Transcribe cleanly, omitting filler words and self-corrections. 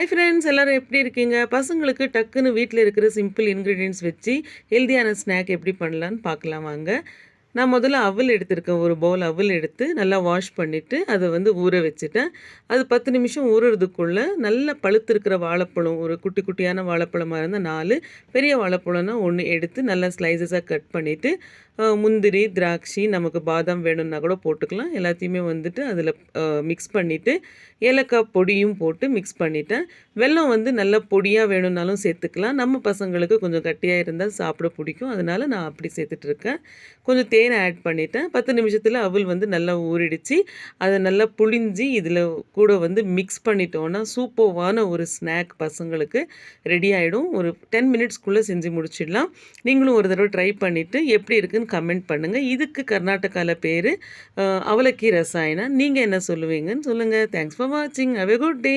Hi friends, எல்லாரும் எப்படி இருக்கீங்க? பசங்களுக்கு டக்குன்னு வீட்டில் இருக்கிற சிம்பிள் இன்க்ரீடியன்ட்ஸ் வச்சு ஹெல்தியான ஸ்நாக் எப்படி பண்ணலான்னு பார்க்கலாம் வாங்க. நான் முதல்ல அவல் எடுத்திருக்கேன். ஒரு பவுல் அவல் எடுத்து நல்லா வாஷ் பண்ணிவிட்டு அதை ஊற வச்சுட்டேன். அது 10 நிமிஷம் ஊறுறதுக்குள்ளே நல்ல பழுத்திருக்கிற வாழைப்பழம், ஒரு குட்டி குட்டியான வாழைப்பழமாக இருந்தால் 4, பெரிய வாழைப்பழம்னா 1 எடுத்து நல்லா ஸ்லைசஸாக கட் பண்ணிவிட்டு, முந்திரி, திராட்சை, நமக்கு பாதாம் வேணும்னா கூட போட்டுக்கலாம். எல்லாத்தையுமே அதில் மிக்ஸ் பண்ணிவிட்டு ஏலக்காய் பொடியும் போட்டு மிக்ஸ் பண்ணிட்டேன். வெல்லம் நல்லா பொடியாக வேணும்னாலும் சேர்த்துக்கலாம். நம்ம பசங்களுக்கு கொஞ்சம் கட்டியாக இருந்தால் சாப்பிட பிடிக்கும். அதனால் நான் அப்படி சேர்த்துட்ருக்கேன். கொஞ்சம் தேனை ஆட் பண்ணிட்டேன். 10 நிமிஷத்தில் அவல் நல்லா ஊறிடுச்சு. அதை நல்லா புழிஞ்சி இதில் கூட மிக்ஸ் பண்ணிட்டோன்னா சூப்பர்வான ஒரு ஸ்நாக் பசங்களுக்கு ரெடி ஆகிடும். ஒரு 10 மினிட்ஸ்க்குள்ளே செஞ்சு முடிச்சிடலாம். நீங்களும் ஒரு தடவை ட்ரை பண்ணிவிட்டு எப்படி இருக்குன்னு கமெண்ட் பண்ணுங்கள். இதுக்கு கர்நாடகாவில் பேர் அவலக்கி ரசாயனம். நீங்கள் என்ன சொல்லுவீங்கன்னு சொல்லுங்கள். தேங்க்ஸ் ஃபார் வாட்சிங். Have a good day.